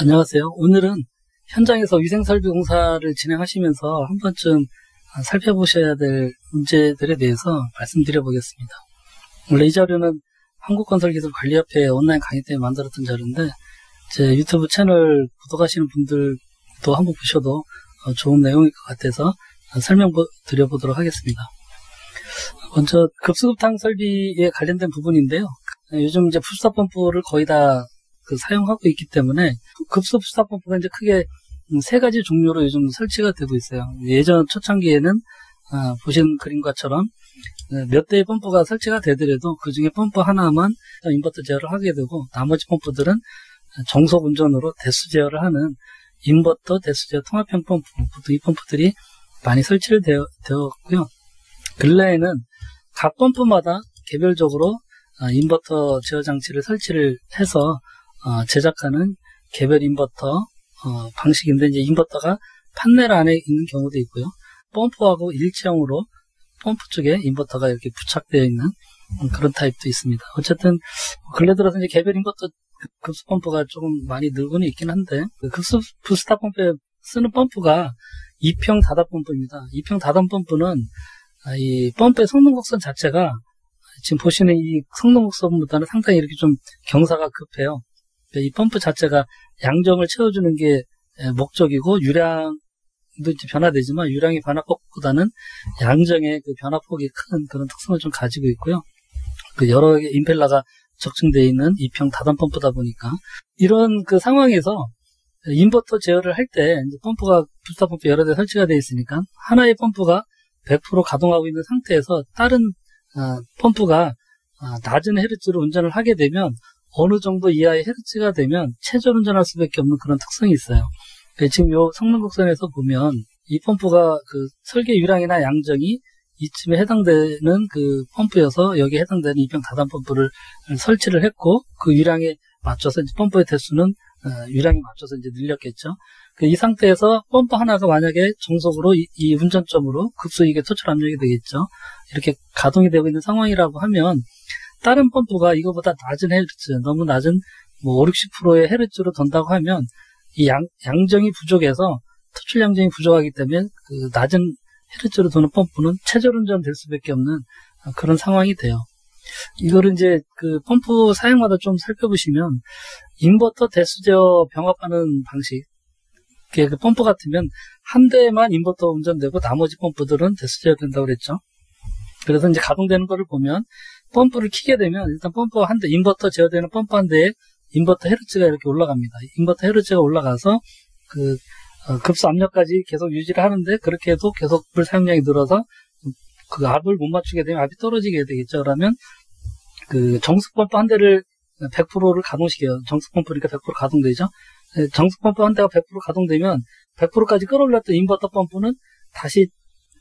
안녕하세요. 오늘은 현장에서 위생설비 공사를 진행하시면서 한 번쯤 살펴보셔야 될 문제들에 대해서 말씀드려 보겠습니다. 원래 이 자료는 한국건설기술관리협회 온라인 강의 때문에 만들었던 자료인데 제 유튜브 채널 구독하시는 분들도 한번 보셔도 좋은 내용일 것 같아서 설명드려 보도록 하겠습니다. 먼저 급수급탕 설비에 관련된 부분인데요. 요즘 이제 풋사펌프를 거의 다 사용하고 있기 때문에 급수 풋사펌프가 이제 크게 세 가지 종류로 요즘 설치가 되고 있어요. 예전 초창기에는 보신 그림과처럼 몇 대의 펌프가 설치가 되더라도 그 중에 펌프 하나만 인버터 제어를 하게 되고 나머지 펌프들은 정속 운전으로 대수 제어를 하는 인버터 대수 제어 통합형 펌프, 이 펌프들이 많이 설치를 되었고요. 근래에는 각 펌프마다 개별적으로 인버터 제어 장치를 설치를 해서 제작하는 개별 인버터 방식인데, 이제 인버터가 판넬 안에 있는 경우도 있고요. 펌프하고 일체형으로 펌프 쪽에 인버터가 이렇게 부착되어 있는 그런 타입도 있습니다. 어쨌든 근래 들어서 이제 개별 인버터 급수 펌프가 조금 많이 늘고는 있긴 한데, 급수 부스터 펌프에 쓰는 펌프가 2평 다단 펌프입니다. 2평 다단 펌프는 이 펌프의 성능 곡선 자체가 지금 보시는 이 성능 곡선보다는 상당히 이렇게 좀 경사가 급해요. 이 펌프 자체가 양정을 채워주는 게 목적이고, 유량도 이제 변화되지만 유량의 변화폭보다는 양정의 그 변화폭이 큰 그런 특성을 좀 가지고 있고요. 여러 개의 임펠러가 적중되어 있는 2평 다단 펌프다 보니까 이런 그 상황에서 인버터 제어를 할 때 펌프가 부스터 펌프 여러 대 설치가 되어 있으니까 하나의 펌프가 100% 가동하고 있는 상태에서 다른 펌프가 낮은 헤르츠로 운전을 하게 되면 어느 정도 이하의 헤르츠가 되면 최저 운전할 수밖에 없는 그런 특성이 있어요. 지금 요 성능 곡선에서 보면 이 펌프가 그 설계 유량이나 양정이 이쯤에 해당되는 그 펌프여서 여기에 해당되는 2평 다단 펌프를 설치를 했고, 그 유량에 맞춰서 이제 펌프의 대수는 유량에 맞춰서 이제 늘렸겠죠. 이 상태에서 펌프 하나가 만약에 정속으로 이 운전점으로 급수익의 토출 압력이 되겠죠. 이렇게 가동이 되고 있는 상황이라고 하면 다른 펌프가 이거보다 낮은 헤르츠, 너무 낮은 5, 60%의 헤르츠로 돈다고 하면 이 양정이 부족해서 토출 양정이 부족하기 때문에 그 낮은 헤르츠로 도는 펌프는 최저운전 될 수밖에 없는 그런 상황이 돼요. 이거를 이제 그 펌프 사양마다 좀 살펴보시면 인버터 대수 제어 병합하는 방식, 그 펌프 같으면 한 대만 인버터 운전되고 나머지 펌프들은 대수 제어 된다고 그랬죠. 그래서 이제 가동되는 거를 보면 펌프를 켜게 되면 일단 펌프 한 대, 인버터 제어되는 펌프 한 대에 인버터 헤르츠가 이렇게 올라갑니다. 인버터 헤르츠가 올라가서 그 급수 압력까지 계속 유지를 하는데, 그렇게 해도 계속 불 사용량이 늘어서 그 압을 못 맞추게 되면 압이 떨어지게 되겠죠. 그러면 그 정수 펌프 한 대를 100%를 가동시켜요. 정수 펌프니까 100% 가동되죠. 정수 펌프 한 대가 100% 가동되면 100%까지 끌어올렸던 인버터 펌프는 다시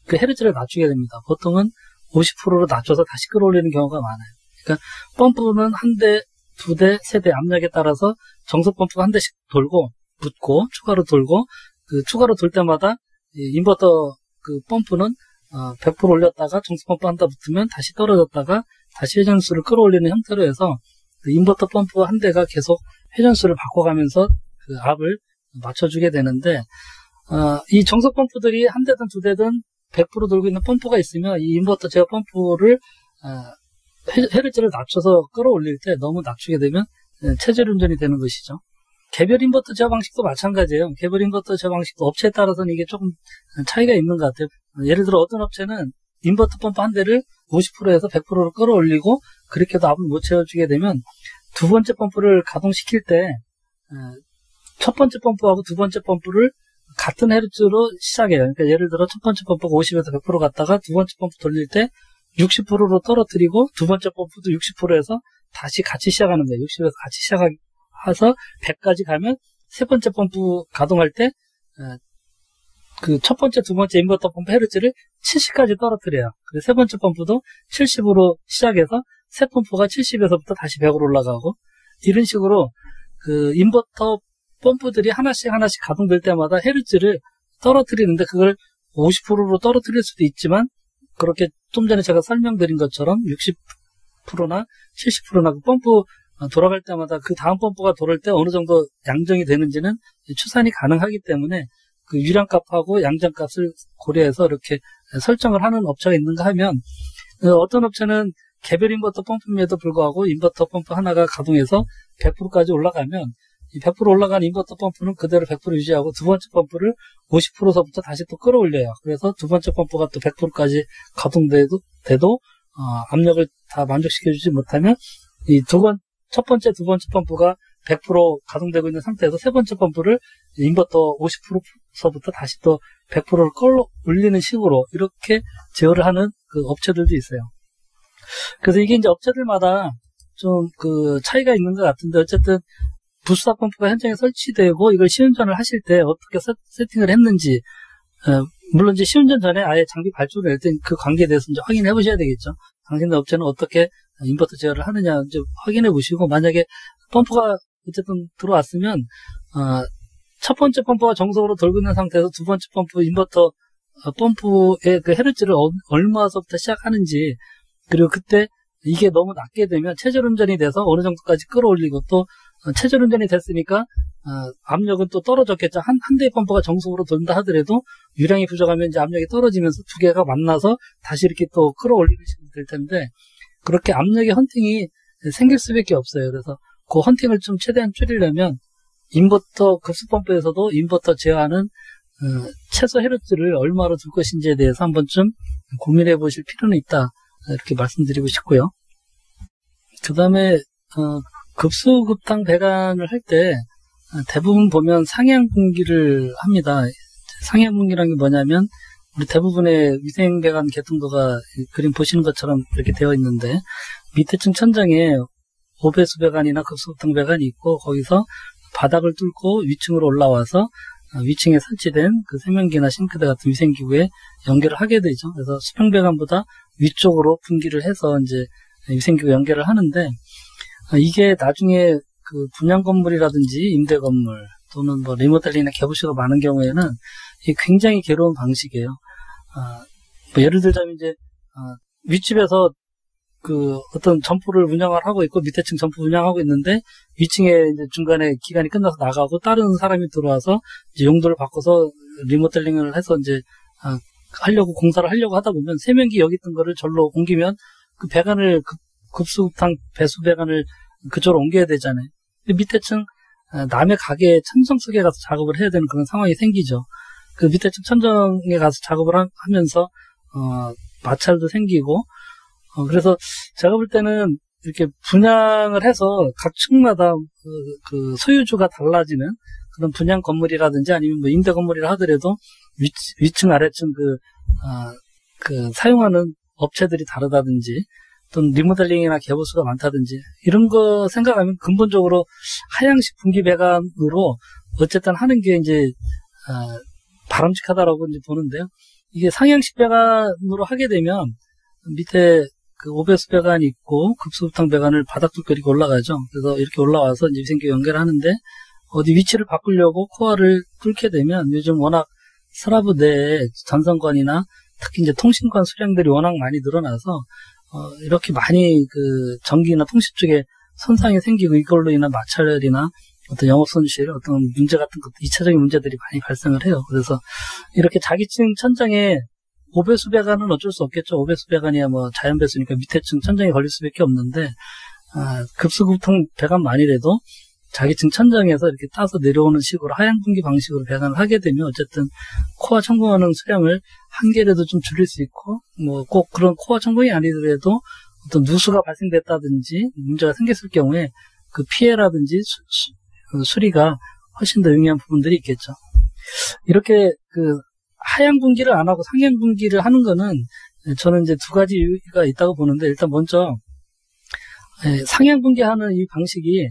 그 헤르츠를 낮추게 됩니다. 보통은 50%로 낮춰서 다시 끌어올리는 경우가 많아요. 그러니까 펌프는 한 대, 두 대, 세 대 압력에 따라서 정수 펌프가 한 대씩 돌고 붙고 추가로 돌고, 그 추가로 돌 때마다 인버터 그 펌프는 100% 올렸다가 정수 펌프 한 대 붙으면 다시 떨어졌다가 다시 회전수를 끌어올리는 형태로 해서 그 인버터 펌프 한 대가 계속 회전수를 바꿔가면서 그 압을 맞춰주게 되는데, 이 정수 펌프들이 한 대든 두 대든 100% 돌고 있는 펌프가 있으면 이 인버터 제어 펌프를 헤르츠를 낮춰서 끌어올릴 때 너무 낮추게 되면 체절 운전이 되는 것이죠. 개별 인버터 제어 방식도 마찬가지예요. 개별 인버터 제어 방식도 업체에 따라서는 이게 조금 차이가 있는 것 같아요. 예를 들어 어떤 업체는 인버터 펌프 한 대를 50%에서 100%로 끌어올리고 그렇게 해도 압을 못 채워주게 되면 두 번째 펌프를 가동시킬 때 첫 번째 펌프하고 두 번째 펌프를 같은 헤르츠로 시작해요. 그러니까 예를 들어 첫 번째 펌프가 50에서 100% 갔다가 두 번째 펌프 돌릴 때 60%로 떨어뜨리고 두 번째 펌프도 60%에서 다시 같이 시작하는 거예요. 60에서 같이 시작해서 100까지 가면 세 번째 펌프 가동할 때 그 첫 번째, 두 번째 인버터 펌프 헤르츠를 70까지 떨어뜨려요. 그래서 세 번째 펌프도 70으로 시작해서 새 펌프가 70에서부터 다시 100으로 올라가고, 이런 식으로 그 인버터 펌프들이 하나씩 가동될 때마다 헤르츠를 떨어뜨리는데, 그걸 50%로 떨어뜨릴 수도 있지만, 그렇게 좀 전에 제가 설명드린 것처럼 60%나 70%나 그 펌프 돌아갈 때마다 그 다음 펌프가 돌을 때 어느 정도 양정이 되는지는 추산이 가능하기 때문에 그 유량값하고 양정값을 고려해서 이렇게 설정을 하는 업체가 있는가 하면 어떤 업체는 개별 인버터 펌프임에도 불구하고 인버터 펌프 하나가 가동해서 100%까지 올라가면 이 100% 올라간 인버터 펌프는 그대로 100% 유지하고 두 번째 펌프를 50%서부터 다시 또 끌어올려요. 그래서 두 번째 펌프가 또 100%까지 가동돼도 압력을 다 만족시켜주지 못하면 첫 번째, 두 번째 펌프가 100% 가동되고 있는 상태에서 세 번째 펌프를 인버터 50%서부터 다시 또 100%를 끌어올리는 식으로 이렇게 제어를 하는 그 업체들도 있어요. 그래서 이게 이제 업체들마다 좀 그 차이가 있는 것 같은데 어쨌든 부수압 펌프가 현장에 설치되고 이걸 시운전을 하실 때 어떻게 세팅을 했는지 물론 이제 시운전 전에 아예 장비 발주를 낼 때 그 관계에 대해서 이제 확인해 보셔야 되겠죠. 당신네 업체는 어떻게 인버터 제어를 하느냐 이제 확인해 보시고 만약에 펌프가 어쨌든 들어왔으면 첫 번째 펌프가 정석으로 돌고 있는 상태에서 두 번째 펌프 인버터 펌프의 그 헤르츠를 얼마서부터 시작하는지 그리고 그때 이게 너무 낮게 되면 체절운전이 돼서 어느 정도까지 끌어올리고 또 체절운전이 됐으니까 압력은 또 떨어졌겠죠. 한 대의 펌프가 정석으로 돈다 하더라도 유량이 부족하면 이제 압력이 떨어지면서 두 개가 만나서 다시 이렇게 또 끌어올리는 식으로 될 텐데 그렇게 압력의 헌팅이 생길 수밖에 없어요. 그래서 그 헌팅을 좀 최대한 줄이려면 인버터 급수펌프에서도 인버터 제어하는 최소 헤르츠를 얼마로 둘 것인지에 대해서 한 번쯤 고민해 보실 필요는 있다. 이렇게 말씀드리고 싶고요. 그 다음에 급수급탕 배관을 할 때 대부분 보면 상향분기를 합니다. 상향분기라는 게 뭐냐면 우리 대부분의 위생배관 개통도가 그림 보시는 것처럼 이렇게 되어 있는데 밑에 층 천장에 오배수 배관이나 급수급탕 배관이 있고 거기서 바닥을 뚫고 위층으로 올라와서 위층에 설치된 그 세면기나 싱크대 같은 위생기구에 연결을 하게 되죠. 그래서 수평배관보다 위쪽으로 분기를 해서 이제 위생기구 연결을 하는데 이게 나중에 그 분양 건물이라든지 임대 건물 또는 뭐 리모델링이나 개보수가 많은 경우에는 이게 굉장히 괴로운 방식이에요. 뭐 예를 들자면 이제 윗집에서 그 어떤 점포를 운영을 하고 있고 밑에 층 점포 운영하고 있는데 위층에 이제 중간에 기간이 끝나서 나가고 다른 사람이 들어와서 이제 용도를 바꿔서 리모델링을 해서 이제 공사를 하려고 하다 보면 세면기 여기 있던 거를 절로 옮기면 그 배관을 급수탕 배수 배관을 그쪽으로 옮겨야 되잖아요. 밑에 층 남의 가게에 천정 속에 가서 작업을 해야 되는 그런 상황이 생기죠. 그 밑에 층 천정에 가서 작업을 하면서 마찰도 생기고 그래서 제가 볼 때는 이렇게 분양을 해서 각 층마다 그 소유주가 달라지는 그런 분양 건물이라든지 아니면 뭐 임대 건물이라 하더라도 위층 아래층 그 사용하는 업체들이 다르다든지 또는 리모델링이나 개보수가 많다든지 이런 거 생각하면 근본적으로 하향식 분기 배관으로 어쨌든 하는 게 이제 바람직하다라고 이제 보는데요. 이게 상향식 배관으로 하게 되면 밑에 그 오배수 배관이 있고 급수부탕 배관을 바닥 뚫고 올라가죠. 그래서 이렇게 올라와서 이제 위생기 연결하는데 어디 위치를 바꾸려고 코어를 뚫게 되면 요즘 워낙 스라브 내에 전선관이나 특히 이제 통신관 수량들이 워낙 많이 늘어나서 이렇게 많이 그 전기나 통신 쪽에 손상이 생기고 이걸로 인한 마찰이나 어떤 영업 손실, 어떤 문제 같은 것, 2차적인 문제들이 많이 발생을 해요. 그래서 이렇게 자기층 천장에 오배수 배관은 어쩔 수 없겠죠. 오배수 배관이야 뭐 자연 배수니까 밑에 층 천장에 걸릴 수밖에 없는데 급수급탕 배관만이라도 자기층 천장에서 이렇게 따서 내려오는 식으로 하향분기 방식으로 배관을 하게 되면 어쨌든 코어 청구하는 수량을 한 개라도 좀 줄일 수 있고 뭐 꼭 그런 코어 청구이 아니더라도 어떤 누수가 발생됐다든지 문제가 생겼을 경우에 그 피해라든지 수리가 훨씬 더 용이한 부분들이 있겠죠. 이렇게 그 하향 분기를 안 하고 상향 분기를 하는 거는 저는 이제 두 가지 이유가 있다고 보는데 일단 먼저 상향 분기하는 이 방식이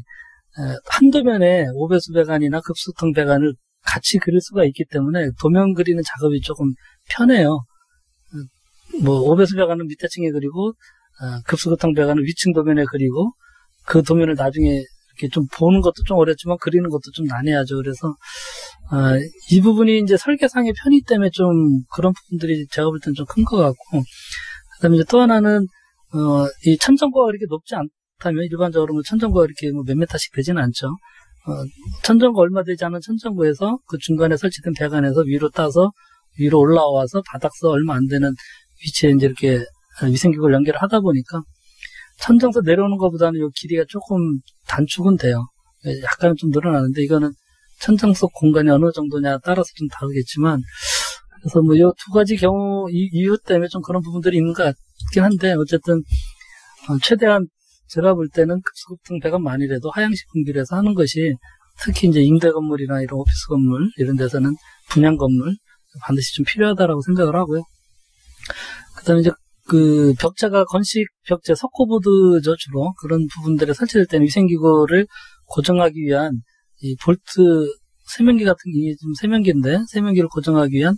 한두 면에 오배수 배관이나 급수탕 배관을 같이 그릴 수가 있기 때문에 도면 그리는 작업이 조금 편해요. 뭐 오배수 배관은 밑에 층에 그리고 급수탕 배관은 위층 도면에 그리고 그 도면을 나중에 이렇게 좀 보는 것도 좀 어렵지만 그리는 것도 좀 난해하죠. 그래서 이 부분이 이제 설계상의 편의 때문에 좀 그런 부분들이 제가 볼 때는 좀 큰 것 같고 그다음에 이제 또 하나는 이 천정고가 그렇게 높지 그렇다면 일반적으로 뭐 천정구가 이렇게 뭐 몇 메타씩 되지는 않죠. 천정구 얼마 되지 않은 천정구에서 그 중간에 설치된 배관에서 위로 따서 위로 올라와서 바닥서 얼마 안 되는 위치에 이제 이렇게 위생기구를 연결을 하다 보니까 천정에서 내려오는 것보다는 이 길이가 조금 단축은 돼요. 약간 좀 늘어나는데 이거는 천정 속 공간이 어느 정도냐 따라서 좀 다르겠지만 그래서 뭐 이 두 가지 경우 이유 때문에 좀 그런 부분들이 있는 것 같긴 한데 어쨌든 최대한 제가 볼 때는 급수급등 배관만이라도 하향식 분비를 해서 하는 것이 특히 이제 임대 건물이나 이런 오피스 건물 이런 데서는 분양 건물 반드시 좀 필요하다라고 생각을 하고요. 그다음에 이제 그 벽체가 건식 벽체 석고보드죠 주로 그런 부분들에 설치될 때는 위생기구를 고정하기 위한 이 볼트 세면기 같은 게 좀 세면기인데 세면기를 고정하기 위한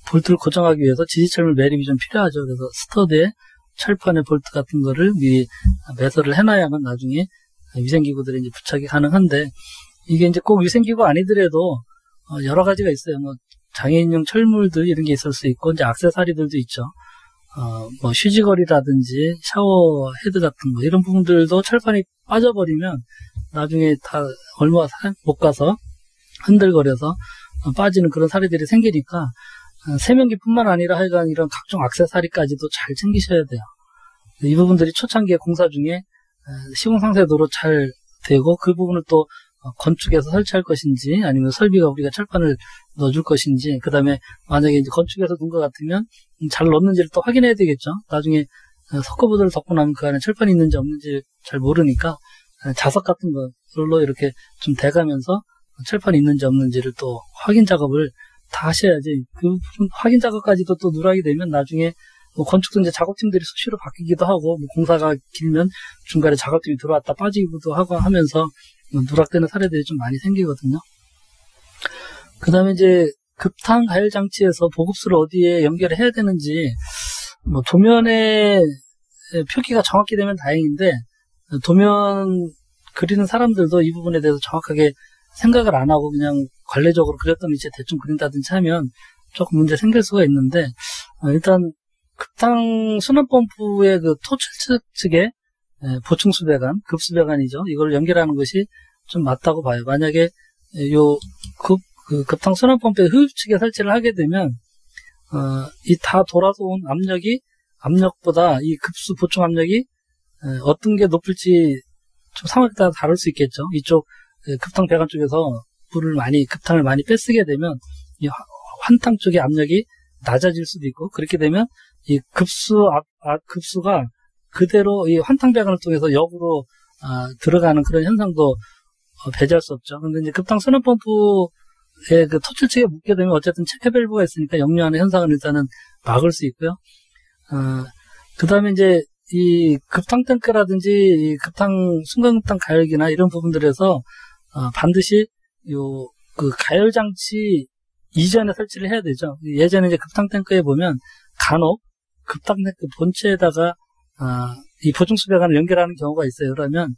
볼트를 고정하기 위해서 지지철물 매립이 좀 필요하죠. 그래서 스터드에 철판에 볼트 같은 거를 미리 매설을 해놔야만 나중에 위생기구들이 이제 부착이 가능한데 이게 이제 꼭 위생기구 아니더라도 여러 가지가 있어요. 뭐 장애인용 철물들 이런 게 있을 수 있고 이제 액세서리들도 있죠. 뭐 휴지거리라든지 샤워 헤드 같은 거 이런 부분들도 철판이 빠져버리면 나중에 다 얼마 못 가서 흔들거려서 빠지는 그런 사례들이 생기니까 세면기뿐만 아니라 하여간 이런 각종 액세서리까지도 잘 챙기셔야 돼요. 이 부분들이 초창기에 공사 중에 시공상세도로 잘 되고 그 부분을 또 건축에서 설치할 것인지 아니면 설비가 우리가 철판을 넣어줄 것인지 그 다음에 만약에 이제 건축에서 넣은 것 같으면 잘 넣었는지를 또 확인해야 되겠죠. 나중에 석고보드를 덮고 나면 그 안에 철판이 있는지 없는지 잘 모르니까 자석 같은 걸로 이렇게 좀 대가면서 철판이 있는지 없는지를 또 확인 작업을 다 하셔야지 그 확인 작업까지도 또 누락이 되면 나중에 뭐 건축도 이제 작업팀들이 수시로 바뀌기도 하고 뭐 공사가 길면 중간에 작업팀이 들어왔다 빠지기도 하고 하면서 누락되는 사례들이 좀 많이 생기거든요. 그 다음에 이제 급탕 가열 장치에서 보급수를 어디에 연결해야 되는지 뭐 도면에 표기가 정확히 되면 다행인데 도면 그리는 사람들도 이 부분에 대해서 정확하게 생각을 안 하고 그냥 관례적으로 그렸던 위치에 대충 그린다든지 하면 조금 문제 생길 수가 있는데 일단 급탕 순환펌프의 그 토출 측에 보충수 배관, 급수 배관이죠. 이걸 연결하는 것이 좀 맞다고 봐요. 만약에 급탕 순환펌프의 흡입 측에 설치를 하게 되면 이 다 돌아서 온 압력보다 이 급수 보충 압력이 어떤 게 높을지 좀 상황에 따라 다를 수 있겠죠. 이쪽 급탕 배관 쪽에서 급탕을 많이 빼쓰게 되면 이 환탕 쪽의 압력이 낮아질 수도 있고 그렇게 되면 이 급수가 그대로 이 환탕 배관을 통해서 역으로 들어가는 그런 현상도 배제할 수 없죠. 근데 이제 급탕 순환 펌프의 그 토출체에 묶게 되면 어쨌든 체크 밸브가 있으니까 역류하는 현상을 일단은 막을 수 있고요. 그 다음에 이제 이 급탕 탱크라든지 이 순간급탕 가열기나 이런 부분들에서 반드시 그 가열 장치 이전에 설치를 해야 되죠. 예전에 이제 급탕 탱크에 보면 간혹 급탕 탱크 본체에다가 이 보충수 배관을 연결하는 경우가 있어요. 그러면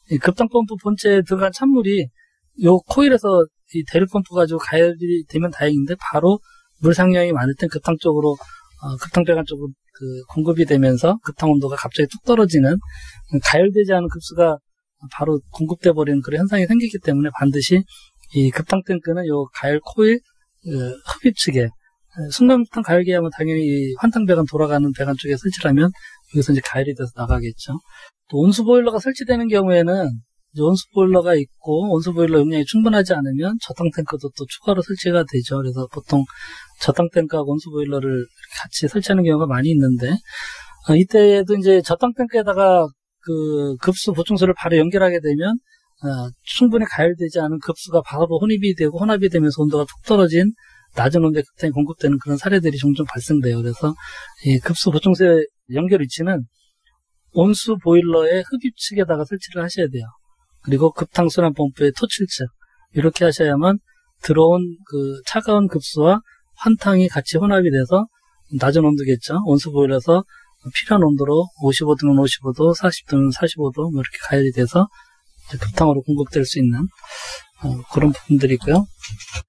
이 급탕 펌프 본체에 들어간 찬물이 요 코일에서 이 대류 펌프 가지고 가열이 되면 다행인데 바로 물 상량이 많을 땐 급탕 쪽으로 급탕 배관 쪽으로 그 공급이 되면서 급탕 온도가 갑자기 뚝 떨어지는 가열되지 않은 급수가 바로 공급돼 버리는 그런 현상이 생기기 때문에 반드시 이 급탕 탱크는 요 가열 코일 흡입 측에 순간급탕 가열기하면 당연히 이 환탕 배관 돌아가는 배관 쪽에 설치를 하면 여기서 이제 가열이 돼서 나가겠죠. 또 온수 보일러가 설치되는 경우에는 이제 온수 보일러가 있고 온수 보일러 용량이 충분하지 않으면 저탕 탱크도 또 추가로 설치가 되죠. 그래서 보통 저탕 탱크하고 온수 보일러를 같이 설치하는 경우가 많이 있는데 이때에도 이제 저탕 탱크에다가 그 급수 보충수를 바로 연결하게 되면 충분히 가열되지 않은 급수가 바로 혼입이 되고 혼합이 되면서 온도가 툭 떨어진 낮은 온도에 급탕이 공급되는 그런 사례들이 종종 발생돼요. 그래서 이 급수 보충수의 연결 위치는 온수 보일러의 흡입 측에다가 설치를 하셔야 돼요. 그리고 급탕 순환 펌프의 토출 측 이렇게 하셔야만 들어온 그 차가운 급수와 환탕이 같이 혼합이 돼서 낮은 온도겠죠. 온수 보일러에서 필요한 온도로 55도면 55도, 40도면 45도 뭐 이렇게 가열이 돼서 급탕으로 공급될 수 있는 그런 부분들이 있고요.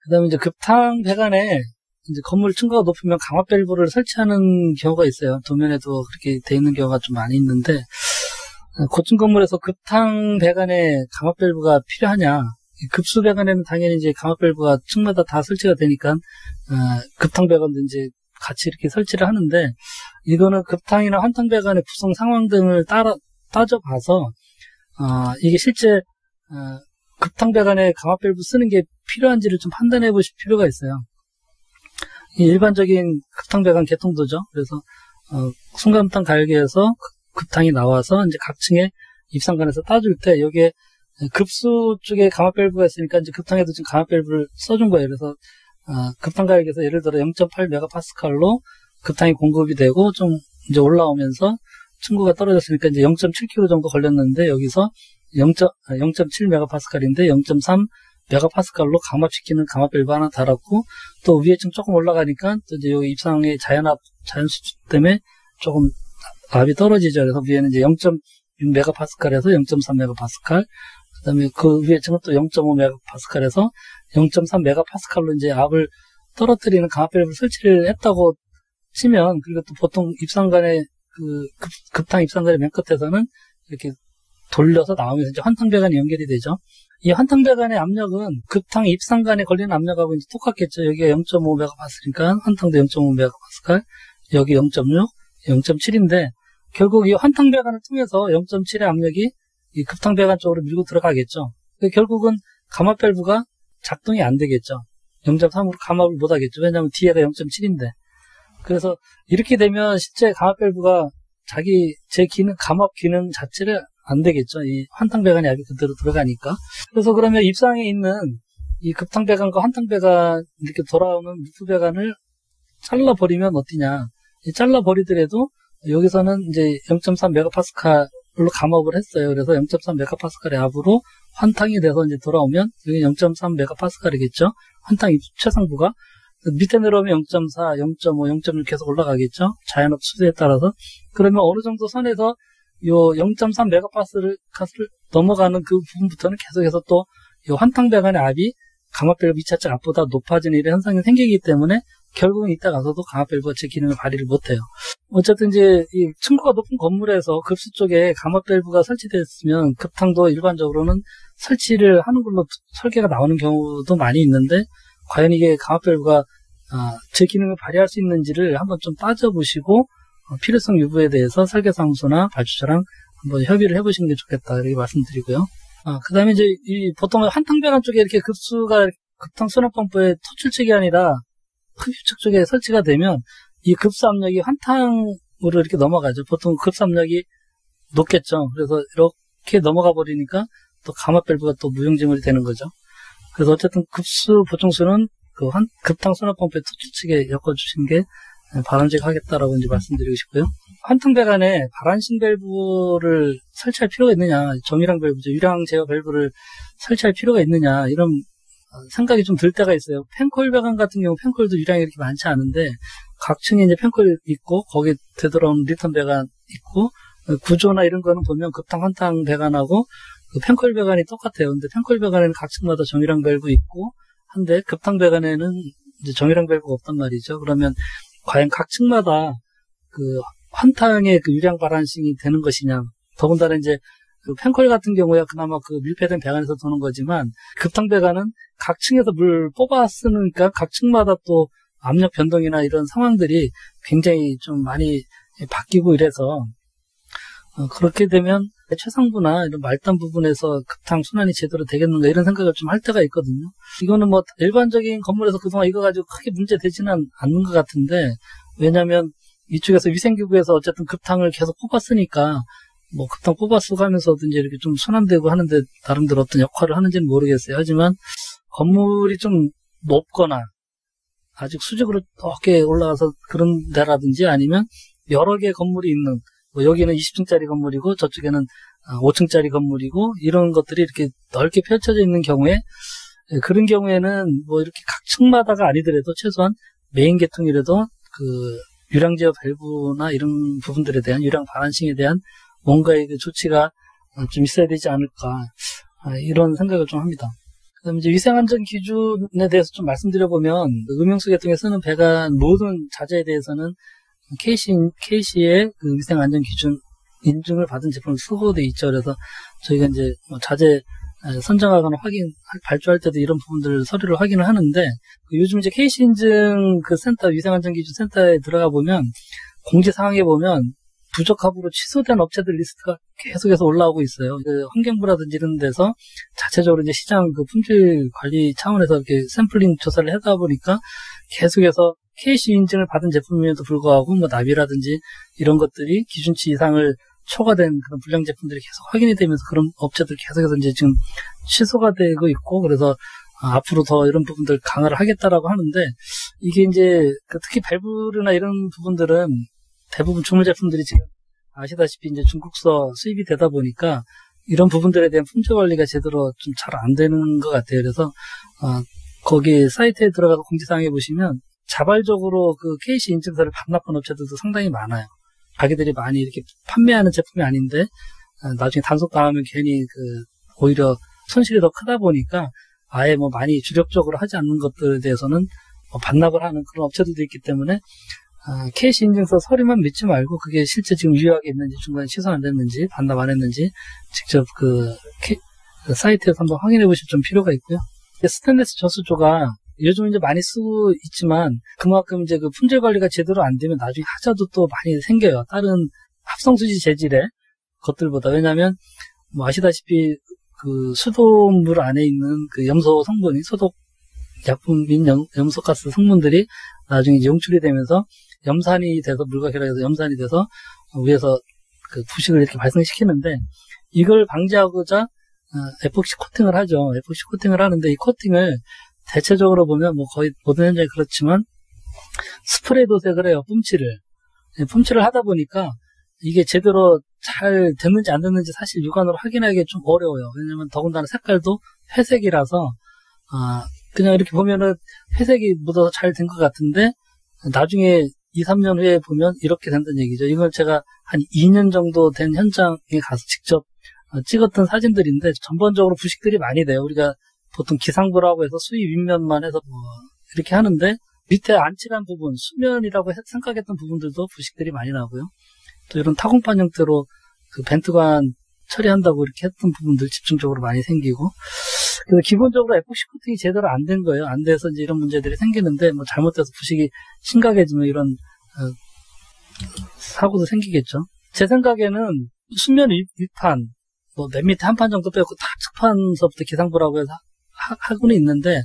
그 다음에 이제 급탕 배관에 이제 건물 층고가 높으면 강압 밸브를 설치하는 경우가 있어요. 도면에도 그렇게 돼 있는 경우가 좀 많이 있는데 고층 건물에서 급탕 배관에 감압 밸브가 필요하냐? 급수 배관에는 당연히 이제 감압 밸브가 층마다 다 설치가 되니까 급탕 배관도 이제 같이 이렇게 설치를 하는데, 이거는 급탕이나 환탕 배관의 구성 상황 등을 따져봐서 이게 실제 급탕 배관에 감압 밸브 쓰는 게 필요한지를 좀 판단해 보실 필요가 있어요. 일반적인 급탕 배관 개통도죠. 그래서 순간탕 가열기에서 급탕이 나와서 이제 각 층의 입상관에서 따줄 때, 여기에 급수 쪽에 감압 밸브가 있으니까 이제 급탕에도 지금 감압 밸브를 써준 거예요. 그래서 급탕 가열기에서 예를 들어 0.8메가파스칼로 급탕이 공급이 되고 좀 이제 올라오면서 층고가 떨어졌으니까 이제 0.7kg 정도 걸렸는데, 여기서 0.7메가파스칼인데 0.3메가파스칼로 감압시키는 감압 밸브 하나 달았고, 또 위에 층 조금 올라가니까 또 이제 여기 입상의 자연 수축 때문에 조금 압이 떨어지죠. 그래서 위에는 이제 0.6메가파스칼에서 0.3메가파스칼, 그 다음에 그 위에 층은 또 0.5메가파스칼에서 0.3메가파스칼로 이제 압을 떨어뜨리는 감압 밸브를 설치를 했다고 치면, 그리고 또 보통 입상관의 급탕 입상관의 맨 끝에서는 이렇게 돌려서 나오면서 이제 환탕 배관이 연결이 되죠. 이 환탕 배관의 압력은 급탕 입상관에 걸리는 압력하고 이제 똑같겠죠. 여기가 0.5메가파스칼이니까 환탕도 0.5메가파스칼, 여기 0.6, 0.7인데, 결국 이 환탕 배관을 통해서 0.7의 압력이 이 급탕 배관 쪽으로 밀고 들어가겠죠. 결국은 감압 밸브가 작동이 안 되겠죠. 0.3으로 감압을 못 하겠죠. 왜냐하면 뒤에가 0.7인데. 그래서 이렇게 되면 실제 감압 밸브가 제 기능, 감압 기능 자체를 안 되겠죠. 이 환탕 배관의 압이 그대로 들어가니까. 그래서 그러면 입상에 있는 이 급탕 배관과 환탕 배관 이렇게 돌아오는 루프 배관을 잘라버리면 어떠냐. 잘라버리더라도 여기서는 이제 0.3메가파스칼로 감압을 했어요. 그래서 0.3메가파스칼의 압으로 환탕이 돼서 이제 돌아오면 여기 0.3메가파스칼이겠죠. 환탕 최상부가. 밑에 내려오면 0.4, 0.5, 0.6 계속 올라가겠죠. 자연압 수세에 따라서. 그러면 어느 정도 선에서 요 0.3메가파스칼을 넘어가는 그 부분부터는 계속해서 또 요 환탕 배관의 압이 감압 밸브 2차적 압보다 높아지는 이런 현상이 생기기 때문에 결국은 이따 가서도 감압 밸브가 제 기능을 발휘를 못해요. 어쨌든 이제 이 층고가 높은 건물에서 급수 쪽에 감압 밸브가 설치됐으면 급탕도 일반적으로는 설치를 하는 걸로 설계가 나오는 경우도 많이 있는데, 과연 이게 감압 밸브가 제 기능을 발휘할 수 있는지를 한번 좀 따져보시고 필요성 유무에 대해서 설계사무소나 발주처랑 한번 협의를 해보시는 게 좋겠다, 이렇게 말씀드리고요. 그 다음에 이제 보통 환탕 배관 쪽에 이렇게 급탕 수납 펌프의 토출책이 아니라 흡입축 쪽에 설치가 되면 이 급수 압력이 환탕으로 이렇게 넘어가죠. 보통 급수 압력이 높겠죠. 그래서 이렇게 넘어가 버리니까 또 감압 밸브가 또 무용지물이 되는 거죠. 그래서 어쨌든 급수 보충수는 급탕 수납 펌프의 토출책에 엮어주시는 게 바람직하겠다라고 이제 말씀드리고 싶고요. 환탕 배관에 발안식 밸브를 설치할 필요가 있느냐, 정유량 밸브죠. 유량 제어 밸브를 설치할 필요가 있느냐, 이런 생각이 좀 들 때가 있어요. 펜콜 배관 같은 경우 펜콜도 유량이 이렇게 많지 않은데 각 층에 이제 펜콜 있고 거기에 되돌아오는 리턴 배관 있고, 구조나 이런 거는 보면 급탕 환탕 배관하고 그 펜콜 배관이 똑같아요. 근데 펜콜 배관에는 각 층마다 정유량 밸브 있고 한데 급탕 배관에는 이제 정유량 밸브가 없단 말이죠. 그러면 과연 각 층마다 그 환탕의 그 유량 발안식이 되는 것이냐. 더군다나 이제 그 펜콜 같은 경우야 그나마 그 밀폐된 배관에서 도는 거지만, 급탕 배관은 각 층에서 물 뽑아 쓰니까 각 층마다 또 압력 변동이나 이런 상황들이 굉장히 좀 많이 바뀌고 이래서 그렇게 되면 최상부나 이런 말단 부분에서 급탕 순환이 제대로 되겠는가 이런 생각을 좀 할 때가 있거든요. 이거는 뭐 일반적인 건물에서 그동안 이거 가지고 크게 문제 되지는 않는 것 같은데, 왜냐하면 이쪽에서 위생기구에서 어쨌든 급탕을 계속 뽑았으니까 뭐 급탕 뽑아쓰고 하면서도 이제 이렇게 좀 순환되고 하는데 나름대로 어떤 역할을 하는지는 모르겠어요. 하지만 건물이 좀 높거나 아직 수직으로 높게 올라가서 그런 데라든지, 아니면 여러 개의 건물이 있는, 뭐 여기는 20층짜리 건물이고 저쪽에는 5층짜리 건물이고 이런 것들이 이렇게 넓게 펼쳐져 있는 경우에, 그런 경우에는 뭐 이렇게 각 층마다가 아니더라도 최소한 메인 계통이라도 그 유량 제어 밸브나 이런 부분들에 대한 유량 발안싱에 대한 뭔가의 그 조치가 좀 있어야 되지 않을까, 이런 생각을 좀 합니다. 그다음에 이제 위생안전 기준에 대해서 좀 말씀드려보면, 음용수 계통에 쓰는 배관 모든 자재에 대해서는 KC의 그 위생안전 기준 인증을 받은 제품을 쓰고 돼 있죠. 그래서 저희가 이제 뭐 자재 선정하거나 발주할 때도 이런 부분들 서류를 확인을 하는데, 요즘 이제 KC 인증 그 센터, 위생안전기준 센터에 들어가 보면 공지사항에 보면 부적합으로 취소된 업체들 리스트가 계속해서 올라오고 있어요. 그 환경부라든지 이런 데서 자체적으로 이제 시장 그 품질 관리 차원에서 이렇게 샘플링 조사를 하다 보니까 계속해서 KC 인증을 받은 제품임에도 불구하고 뭐 나비라든지 이런 것들이 기준치 이상을 초과된 그런 불량 제품들이 계속 확인이 되면서 그런 업체들 계속해서 이제 지금 취소가 되고 있고, 그래서 앞으로 더 이런 부분들 강화를 하겠다라고 하는데, 이게 이제 특히 밸브나 이런 부분들은 대부분 주물 제품들이 지금 아시다시피 이제 중국서 수입이 되다 보니까 이런 부분들에 대한 품질 관리가 제대로 좀 잘 안 되는 것 같아요. 그래서 거기 사이트에 들어가서 공지사항에 보시면 자발적으로 그 KC 인증서를 반납한 업체들도 상당히 많아요. 자기들이 많이 이렇게 판매하는 제품이 아닌데 나중에 단속당하면 괜히 오히려 손실이 더 크다 보니까 아예 뭐 많이 주력적으로 하지 않는 것들에 대해서는 반납을 하는 그런 업체들도 있기 때문에 KC 인증서 서류만 믿지 말고 그게 실제 지금 유효하게 있는지, 중간에 취소 안 됐는지, 반납 안 했는지 직접 그 사이트에서 한번 확인해 보실 좀 필요가 있고요. 스테인리스 저수조가 요즘 이제 많이 쓰고 있지만 그만큼 이제 그 품질 관리가 제대로 안 되면 나중에 하자도 또 많이 생겨요. 다른 합성수지 재질의 것들보다. 왜냐하면 뭐 아시다시피 그 수돗물 안에 있는 그 염소 성분이 소독 약품인 염소가스 성분들이 나중에 용출이 되면서 염산이 돼서 물과 결합해서 염산이 돼서 위에서 그 부식을 이렇게 발생시키는데, 이걸 방지하고자 에폭시 코팅을 하죠. 에폭시 코팅을 하는데 이 코팅을 대체적으로 보면 뭐 거의 모든 현장이 그렇지만 스프레이 도색을 해요. 뿜칠을 하다 보니까 이게 제대로 잘 됐는지 안 됐는지 사실 육안으로 확인하기 좀 어려워요. 왜냐면 더군다나 색깔도 회색이라서 그냥 이렇게 보면은 회색이 묻어서 잘 된 것 같은데 나중에 2, 3년 후에 보면 이렇게 된다는 얘기죠. 이걸 제가 한 2년 정도 된 현장에 가서 직접 찍었던 사진들인데 전반적으로 부식들이 많이 돼요. 우리가 보통 기상부라고 해서 수위 윗면만 해서 뭐 이렇게 하는데 밑에 안 칠한 부분, 수면이라고 생각했던 부분들도 부식들이 많이 나고요. 또 이런 타공판 형태로 그 벤트관 처리한다고 이렇게 했던 부분들 집중적으로 많이 생기고, 그래서 기본적으로 에폭시 코팅이 제대로 안 된 거예요. 안 돼서 이제 이런 문제들이 생기는데, 뭐 잘못돼서 부식이 심각해지면 이런 사고도 생기겠죠. 제 생각에는 수면 윗판, 뭐 맨 밑에 한 판 정도 빼고 다 측판서부터 기상부라고 해서 하고는 있는데,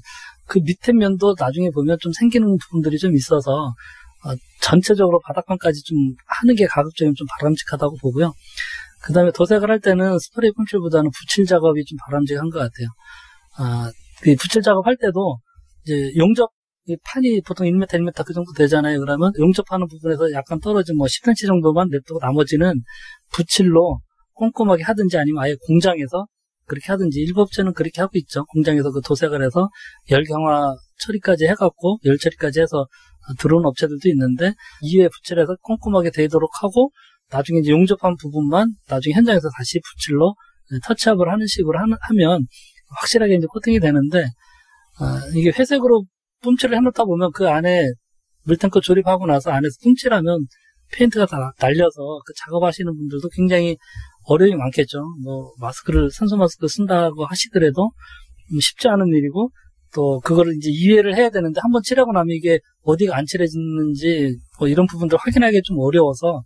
그 밑에 면도 나중에 보면 좀 생기는 부분들이 좀 있어서 전체적으로 바닥판까지 좀 하는 게 가급적이면 좀 바람직하다고 보고요. 그 다음에 도색을 할 때는 스프레이 뿜칠보다는 붓칠 작업이 좀 바람직한 것 같아요. 그 붓칠 작업할 때도 이제 용접, 판이 보통 1m, 1m 그 정도 되잖아요. 그러면 용접하는 부분에서 약간 떨어진 뭐 10cm 정도만 냅두고 나머지는 붓칠로 꼼꼼하게 하든지 아니면 아예 공장에서 그렇게 하든지, 일부 업체는 그렇게 하고 있죠. 공장에서 그 도색을 해서 열 경화 처리까지 해갖고 열 처리까지 해서 들어오는 업체들도 있는데, 이후에 붓칠해서 꼼꼼하게 되도록 하고 나중에 이제 용접한 부분만 나중에 현장에서 다시 붓칠로 터치업을 하는 식으로 하면 확실하게 이제 코팅이 되는데, 이게 회색으로 뿜칠을 해놓다 보면 그 안에 물탱크 조립하고 나서 안에서 뿜칠하면 페인트가 다 날려서 그 작업하시는 분들도 굉장히 어려움이 많겠죠. 뭐 산소 마스크 쓴다고 하시더라도 쉽지 않은 일이고, 또 그거를 이제 이해를 해야 되는데 한번 칠하고 나면 이게 어디가 안 칠해지는지 뭐 이런 부분들 확인하기 좀 어려워서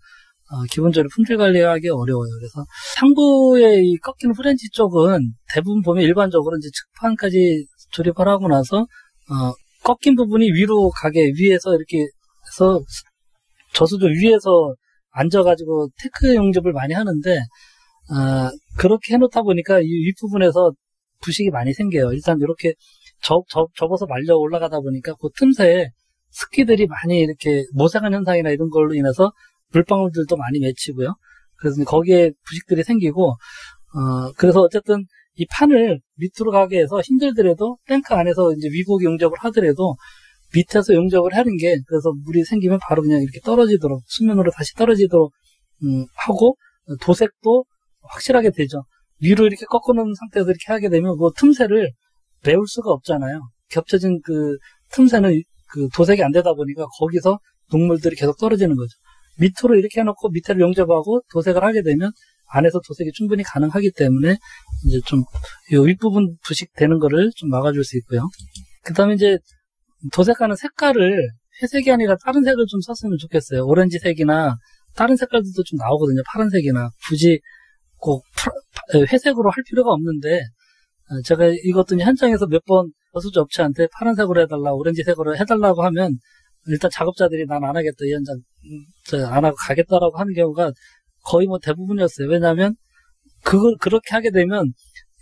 기본적으로 품질 관리하기 어려워요. 그래서 상부의 이 꺾이는 프렌치 쪽은 대부분 보면 일반적으로 이제 측판까지 조립을 하고 나서 꺾인 부분이 위로 가게 위에서 이렇게 해서 저수조 위에서 앉아가지고 테크 용접을 많이 하는데, 그렇게 해놓다 보니까 이 윗부분에서 부식이 많이 생겨요. 일단 이렇게 접어서 말려 올라가다 보니까 그 틈새에 습기들이 많이 이렇게 모색한 현상이나 이런 걸로 인해서 물방울들도 많이 맺히고요. 그래서 거기에 부식들이 생기고, 그래서 어쨌든 이 판을 밑으로 가게 해서 힘들더라도 탱크 안에서 이제 위복 용접을 하더라도 밑에서 용접을 하는 게, 그래서 물이 생기면 바로 그냥 이렇게 떨어지도록, 수면으로 다시 떨어지도록 하고, 도색도 확실하게 되죠. 위로 이렇게 꺾어놓은 상태에서 이렇게 하게 되면 그 틈새를 메울 수가 없잖아요. 겹쳐진 그 틈새는 그 도색이 안 되다 보니까 거기서 녹물들이 계속 떨어지는 거죠. 밑으로 이렇게 해놓고 밑에를 용접하고 도색을 하게 되면 안에서 도색이 충분히 가능하기 때문에 이제 좀 요 윗부분 부식되는 거를 좀 막아줄 수 있고요. 그 다음에 이제 도색하는 색깔을 회색이 아니라 다른 색을 좀 썼으면 좋겠어요. 오렌지색이나 다른 색깔들도 좀 나오거든요. 파란색이나 굳이 꼭 회색으로 할 필요가 없는데 제가 이것도 현장에서 몇 번 여수주 업체한테 파란색으로 해달라, 오렌지색으로 해달라고 하면 일단 작업자들이 난 안 하겠다, 이 현장 안 하고 가겠다라고 하는 경우가 거의 뭐 대부분이었어요. 왜냐하면 그걸 그렇게 하게 되면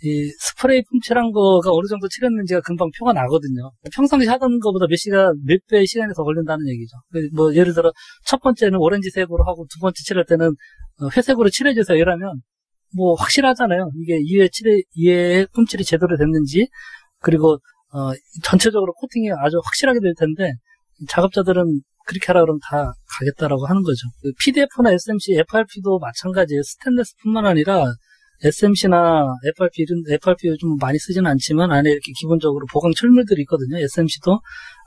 이 스프레이 품칠한 거가 어느 정도 칠했는지가 금방 표가 나거든요. 평상시 하던 것보다 몇 배의 시간이 더 걸린다는 얘기죠. 뭐 예를 들어 첫 번째는 오렌지색으로 하고 두 번째 칠할 때는 회색으로 칠해주세요 이러면 뭐 확실하잖아요. 이게 이외의 품칠이 제대로 됐는지, 그리고 전체적으로 코팅이 아주 확실하게 될 텐데 작업자들은 그렇게 하라 그러면 다 가겠다라고 하는 거죠. PDF나 SMC, FRP도 마찬가지예요. 스테인레스뿐만 아니라 SMC나 FRP 요즘 많이 쓰지는 않지만 안에 이렇게 기본적으로 보강 철물들이 있거든요. SMC도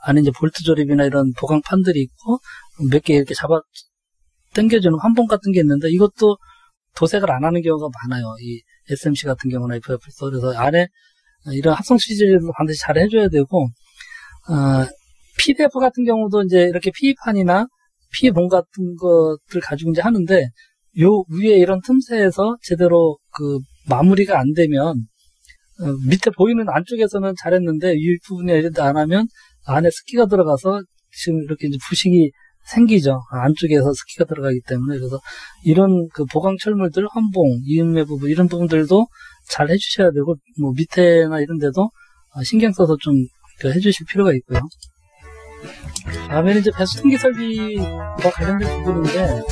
안에 이제 볼트 조립이나 이런 보강판들이 있고 몇 개 이렇게 잡아 당겨주는 환봉 같은 게 있는데 이것도 도색을 안 하는 경우가 많아요. 이 SMC 같은 경우나 FRP도. 그래서 안에 이런 합성 취재도 반드시 잘 해줘야 되고, PDF 같은 경우도 이제 이렇게 PE판이나 PE본 같은 것들 가지고 이제 하는데, 요 위에 이런 틈새에서 제대로 그 마무리가 안 되면, 밑에 보이는 안쪽에서는 잘했는데, 윗부분에 이런 데 안 하면 안에 습기가 들어가서 지금 이렇게 이제 부식이 생기죠. 안쪽에서 습기가 들어가기 때문에. 그래서 이런 그 보강 철물들, 환봉, 이음매 부분, 이런 부분들도 잘 해주셔야 되고, 뭐 밑에나 이런 데도 신경 써서 좀 해주실 필요가 있고요. 다음에는 이제 배수통기 설비와 관련된 부분인데,